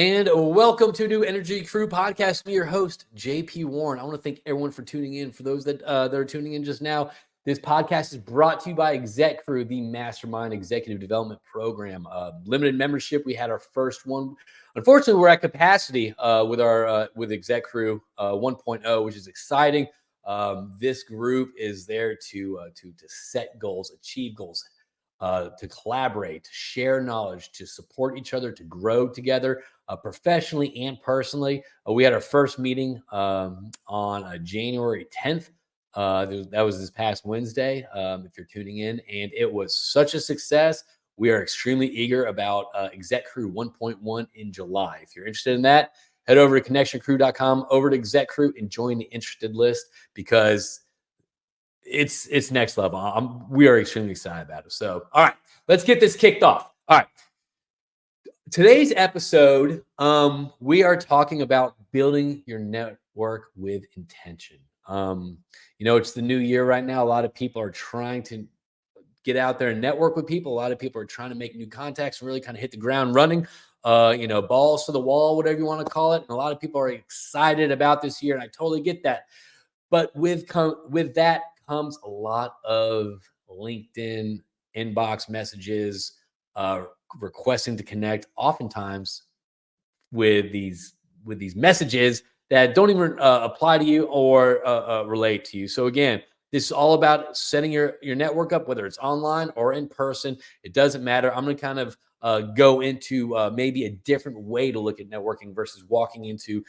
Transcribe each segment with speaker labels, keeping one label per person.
Speaker 1: And welcome to New Energy Crew Podcast. Me, your host, JP Warren. I want to thank everyone for tuning in. For those that are tuning in just now, this podcast is brought to you by Exec Crew, the Mastermind Executive Development Program. Limited membership. We had our first one. Unfortunately, we're at capacity with Exec Crew 1.0, which is exciting. This group is there to set goals, achieve goals, to collaborate, to share knowledge, to support each other, to grow together professionally and personally. We had our first meeting on January 10th. That was this past Wednesday, if you're tuning in, and it was such a success. We are extremely eager about Exec Crew 1.1 in July. If you're interested in that, head over to connectioncrew.com, over to Exec Crew, and join the interested list because it's next level. We are extremely excited about it. So, all right, let's get this kicked off. All right. Today's episode, we are talking about building your network with intention. It's the new year right now. A lot of people are trying to get out there and network with people. A lot of people are trying to make new contacts and really kind of hit the ground running. Balls to the wall, whatever you want to call it. And a lot of people are excited about this year, and I totally get that. But with that comes a lot of LinkedIn inbox messages, requesting to connect, oftentimes with these messages that don't even apply to you or relate to you. So again, this is all about setting your network up, whether it's online or in person. It doesn't matter. I'm going to kind of go into maybe a different way to look at networking versus walking into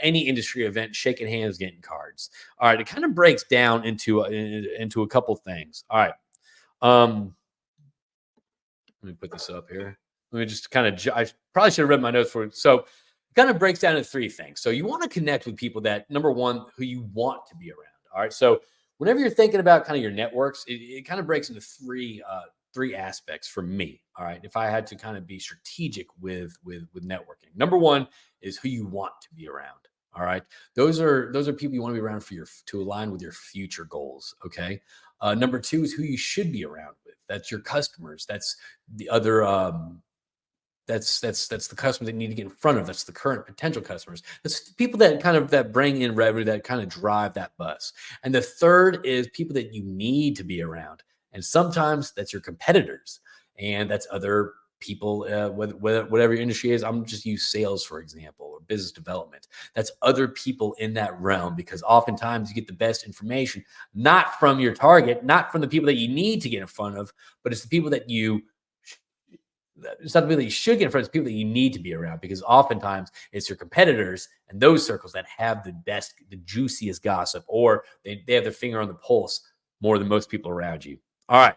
Speaker 1: any industry event, shaking hands, getting cards. All right, it kind of breaks down into a couple things. All right. Let me put this up here. Let me just kind of, I probably should have read my notes for it. So it kind of breaks down into three things. So you want to connect with people that, number one, who you want to be around. All right. So whenever you're thinking about kind of your networks, it kind of breaks into three aspects for me. All right. If I had to kind of be strategic with networking, number one is who you want to be around. All right. Those are people you want to be around to align with your future goals. Okay. Number two is who you should be around with. That's your customers. That's the other. That's the customers that you need to get in front of. That's the current potential customers. That's the people that bring in revenue, that kind of drive that bus. And the third is people that you need to be around. And sometimes that's your competitors, and that's other people, whatever your industry is. I'm just use sales, for example, or business development. That's other people in that realm, because oftentimes you get the best information, not from your target, not from the people that you need to get in front of, but it's the people that it's not the people that you should get in front of, it's people that you need to be around, because oftentimes it's your competitors and those circles that have the juiciest gossip, or they have their finger on the pulse more than most people around you. All right.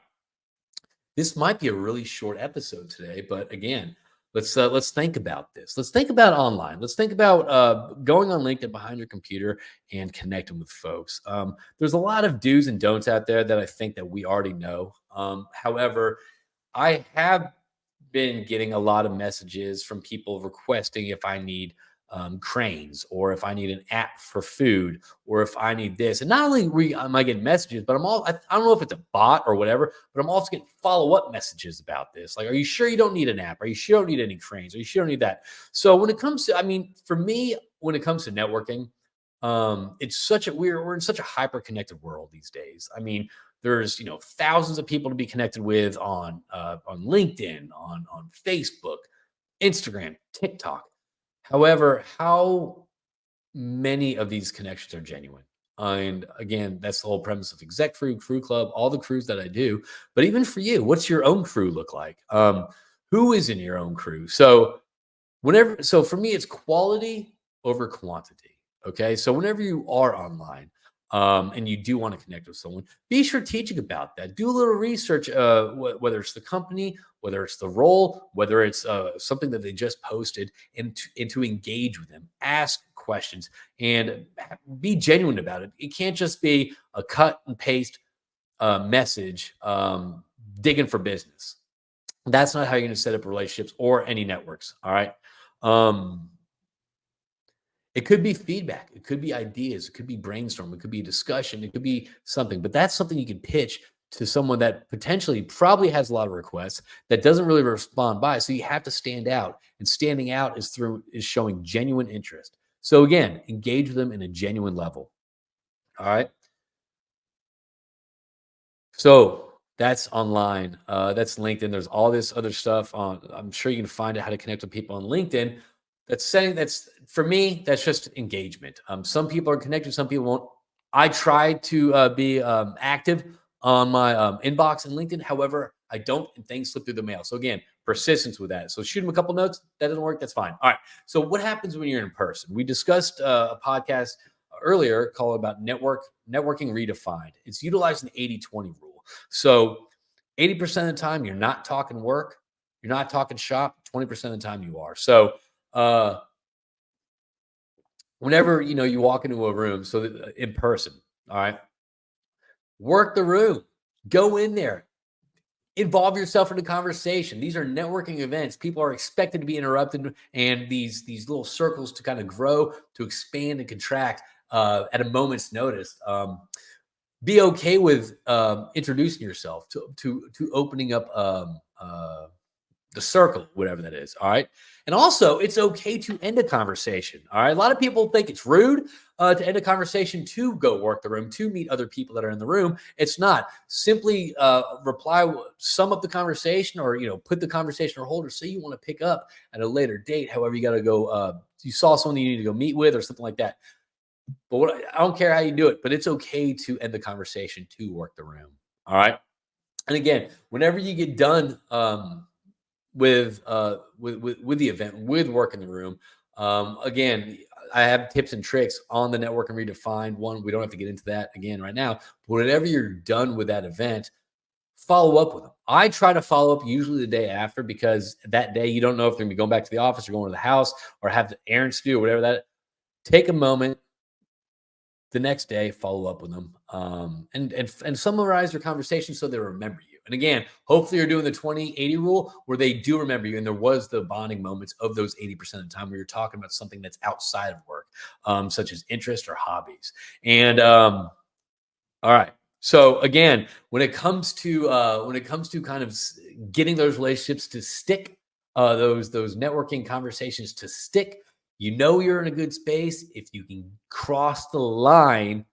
Speaker 1: This might be a really short episode today, but again, let's think about this. Let's think about online. Let's think about going on LinkedIn behind your computer and connecting with folks. There's a lot of do's and don'ts out there that I think that we already know. However, I have been getting a lot of messages from people requesting if I need cranes, or if I need an app for food, or if I need this. And not only am I getting messages, but I don't know if it's a bot or whatever, but I'm also getting follow-up messages about this. Like, are you sure you don't need an app? Are you sure you don't need any cranes? Are you sure you don't need that? So when it comes to, for me, when it comes to networking, we're in such a hyper-connected world these days. There's thousands of people to be connected with on LinkedIn, on Facebook, Instagram, TikTok. However, how many of these connections are genuine? And again, that's the whole premise of Exec Crew, Crew Club, all the crews that I do. But even for you, what's your own crew look like? Who is in your own crew? So for me, it's quality over quantity. Okay. So whenever you are online, and you do want to connect with someone, be strategic about that. Do a little research, whether it's the company, whether it's the role, whether it's something that they just posted, and to engage with them. Ask questions and be genuine about it. It can't just be a cut and paste message, digging for business. That's not how you're going to set up relationships or any networks. All right. It could be feedback. It could be ideas. It could be brainstorm. It could be a discussion. It could be something, but that's something you can pitch to someone that potentially probably has a lot of requests that doesn't really respond by. So you have to stand out, and standing out is showing genuine interest. So again, engage with them in a genuine level. All right. So that's online. That's LinkedIn. There's all this other stuff on. I'm sure you can find out how to connect with people on LinkedIn. That's for me. That's just engagement. Some people are connected. Some people won't. I try to be active on my inbox and LinkedIn. However, I don't, and things slip through the mail. So again, persistence with that. So shoot them a couple notes. That doesn't work. That's fine. All right. So what happens when you're in person? We discussed a podcast earlier called about networking redefined. It's utilizing the 80-20 rule. So 80% of the time you're not talking work, you're not talking shop, 20% of the time you are. So uh whenever you walk into a room, so in person, all right, work the room, go in there, involve yourself in the conversation. These are networking events. People are expected to be interrupted, and these little circles to kind of grow, to expand and contract at a moment's notice. Be okay with introducing yourself, to opening up the circle, whatever that is. All right. And also, it's okay to end a conversation. All right. A lot of people think it's rude to end a conversation, to go work the room, to meet other people that are in the room. It's not. Simply reply, sum up the conversation, or put the conversation on hold, or say you want to pick up at a later date. However, you got to go. You saw someone you need to go meet with, or something like that. But I don't care how you do it, but it's okay to end the conversation, to work the room. All right. And again, whenever you get done with the event, with work in the room, again, I have tips and tricks on the network and redefined one. We don't have to get into that again right now. But whenever you're done with that event, follow up with them. I try to follow up usually the day after, because that day you don't know if they're going to be going back to the office or going to the house or have the errands to do or whatever that. Take a moment the next day, follow up with them, and summarize your conversation so they remember you. And again, hopefully you're doing the 20-80 rule, where they do remember you. And there was the bonding moments of those 80% of the time where you're talking about something that's outside of work, such as interest or hobbies. And all right. So again, when it comes to kind of getting those relationships to stick, those networking conversations to stick, you're in a good space if you can cross the line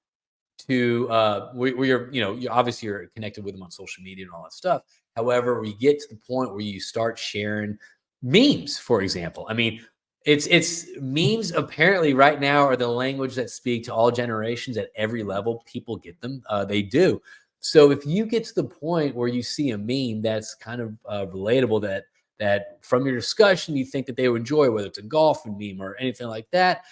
Speaker 1: to where you're obviously you're connected with them on social media and all that stuff. However, we get to the point where you start sharing memes, for example. I mean, it's memes apparently right now are the language that speak to all generations at every level. People get them. They do. So if you get to the point where you see a meme that's kind of relatable, that from your discussion you think that they would enjoy, whether it's a golf meme or anything like that,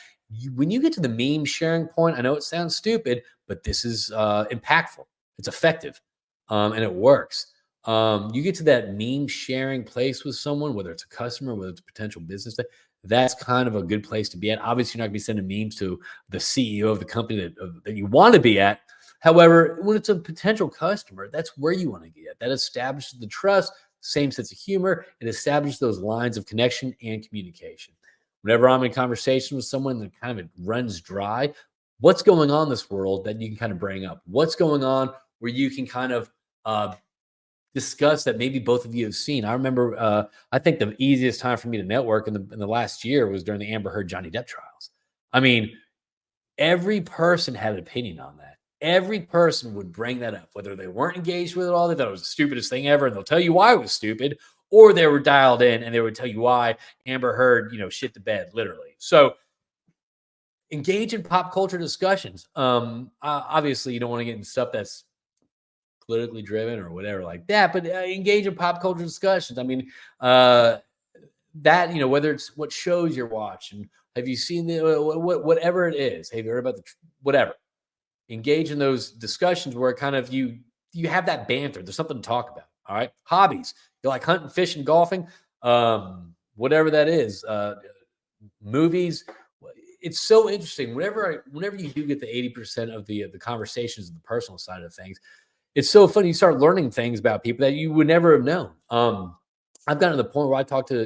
Speaker 1: when you get to the meme sharing point, I know it sounds stupid, but this is impactful. It's effective, and it works. You get to that meme sharing place with someone, whether it's a customer, whether it's a potential business, that's kind of a good place to be at. Obviously, you're not going to be sending memes to the CEO of the company that you want to be at. However, when it's a potential customer, that's where you want to get at. That establishes the trust, same sense of humor. It establishes those lines of connection and communication. Whenever I'm in conversation with someone that kind of it runs dry, what's going on in this world that you can kind of bring up? What's going on where you can kind of discuss that maybe both of you have seen? I remember, I think the easiest time for me to network in the last year was during the Amber Heard Johnny Depp trials. I mean, every person had an opinion on that. Every person would bring that up, whether they weren't engaged with it all, they thought it was the stupidest thing ever, and they'll tell you why it was stupid, or they were dialed in and they would tell you why Amber Heard, shit the bed, literally. So engage in pop culture discussions. Obviously, you don't want to get in stuff that's politically driven or whatever like that, but engage in pop culture discussions. I mean, whether it's what shows you're watching, have you seen whatever it is, have you heard about whatever? Engage in those discussions where kind of you have that banter. There's something to talk about. All right. Hobbies. You like hunting, fishing, golfing, whatever that is, movies. It's so interesting. Whenever you do get the 80% of the conversations of the personal side of things, it's so funny. You start learning things about people that you would never have known. I've gotten to the point where I talk to,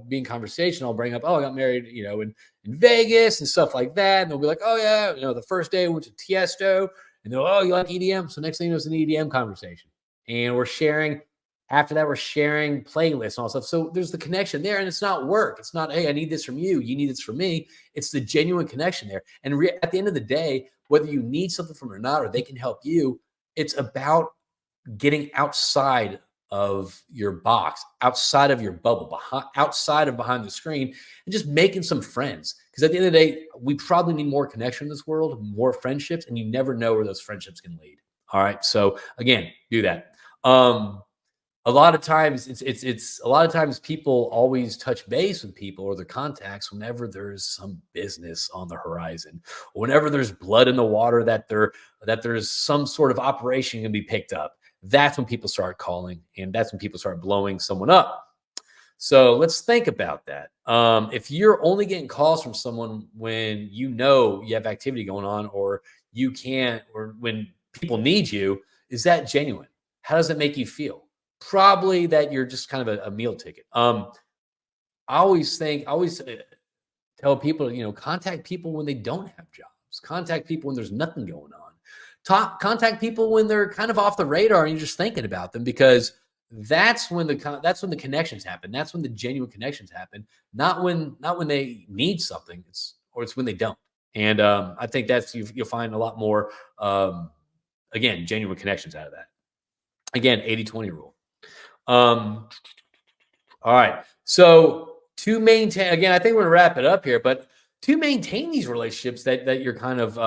Speaker 1: be in conversation. I'll bring up, oh, I got married, in Vegas and stuff like that. And they'll be like, oh yeah, the first day I went to Tiesto, and they'll, oh, you like EDM? So next thing you know, it's an EDM conversation. and we're sharing. After that, we're sharing playlists and all stuff. So there's the connection there, and it's not work. It's not, hey, I need this from you. You need this from me. It's the genuine connection there. And at the end of the day, whether you need something from it or not, or they can help you, it's about getting outside of your box, outside of your bubble, behind the screen, and just making some friends. Because at the end of the day, we probably need more connection in this world, more friendships, and you never know where those friendships can lead. All right. So again, do that. A lot of times it's a lot of times people always touch base with people or their contacts whenever there's some business on the horizon, or whenever there's blood in the water that there's some sort of operation can be picked up. That's when people start calling, and that's when people start blowing someone up. So let's think about that. If you're only getting calls from someone when you know you have activity going on, or you can't, or when people need you, is that genuine? How does it make you feel? Probably that you're just kind of a meal ticket. I always tell people, contact people when they don't have jobs. Contact people when there's nothing going on. Contact people when they're kind of off the radar and you're just thinking about them, because that's when the connections happen. That's when the genuine connections happen. Not when they need something. It's when they don't. And I think that's you'll find a lot more again, genuine connections out of that. Again, 80-20 rule. All right. So to maintain, again, I think we're gonna wrap it up here, but to maintain these relationships that you're kind of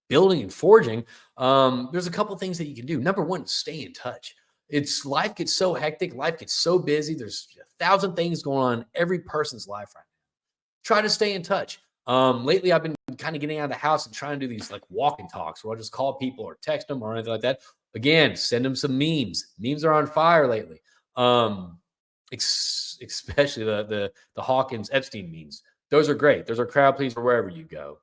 Speaker 1: building and forging, there's a couple things that you can do. Number one, stay in touch. It's life gets so hectic, life gets so busy. There's 1,000 things going on in every person's life right now. Try to stay in touch. Lately, I've been kind of getting out of the house and trying to do these like walk and talks where I just call people or text them or anything like that. Again, send them some memes. Memes are on fire lately. Especially the Hawkins Epstein memes. Those are great. Those are crowd pleasers wherever you go.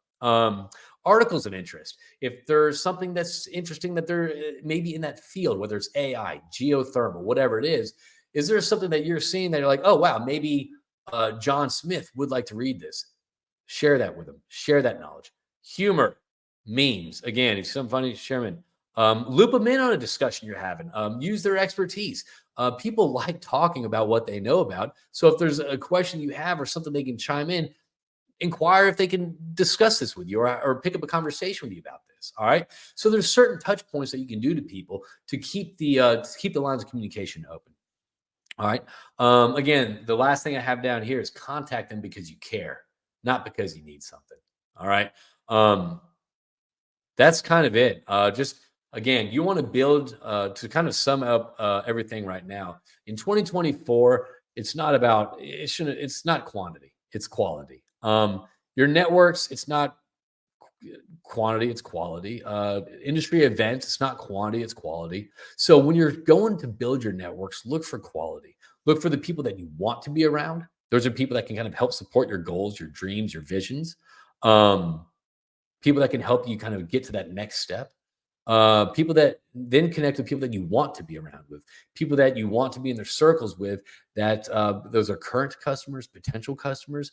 Speaker 1: Articles of interest. If there's something that's interesting that they're maybe in that field, whether it's AI, geothermal, whatever it is there something that you're seeing that you're like, oh wow, maybe John Smith would like to read this? Share that with them. Share that knowledge. Humor, memes. Again, if some funny, share them. Loop them in on a discussion you're having. Use their expertise. People like talking about what they know about. So if there's a question you have or something they can chime in, inquire if they can discuss this with you, or pick up a conversation with you about this. All right. So there's certain touch points that you can do to people to keep the lines of communication open. All right. Again, the last thing I have down here is contact them because you care, not because you need something. All right. That's kind of it. Just again, you want to build to kind of sum up everything right now in 2024. It's not about it's not quantity, it's quality. Your networks, it's not quantity, it's quality. Industry events, it's not quantity, it's quality. So when you're going to build your networks, look for quality. Look for the people that you want to be around. Those are people that can kind of help support your goals, your dreams, your visions. People that can help you kind of get to that next step. People that then connect with people that you want to be around with, people that you want to be in their circles with, that those are current customers, potential customers,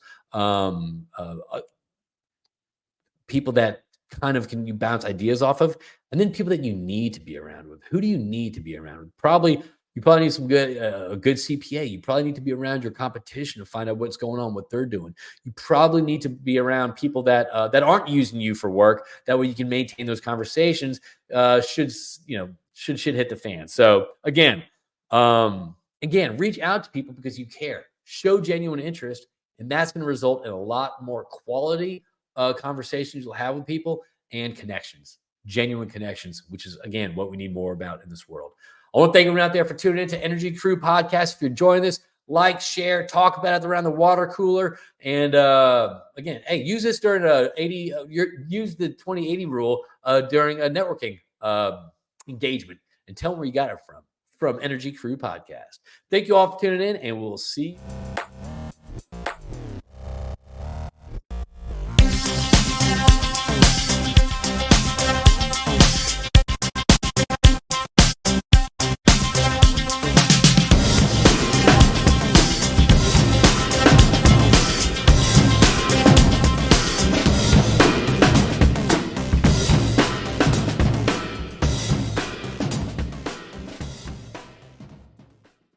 Speaker 1: people that kind of can you bounce ideas off of, and then people that you need to be around with. Who do you need to be around with? You probably need some good a good CPA. You probably need to be around your competition to find out what's going on, what they're doing. You probably need to be around people that that aren't using you for work. That way, you can maintain those conversations. Should shit hit the fan. So again, reach out to people because you care. Show genuine interest, and that's going to result in a lot more quality conversations you'll have with people and connections, genuine connections, which is, again, what we need more about in this world. I want to thank everyone out there for tuning into Energy Crew Podcast. If you're enjoying this, like, share, talk about it around the water cooler. And again, hey, use this during use the 20-80 rule during a networking engagement, and tell them where you got it from Energy Crew Podcast. Thank you all for tuning in, and we'll see you.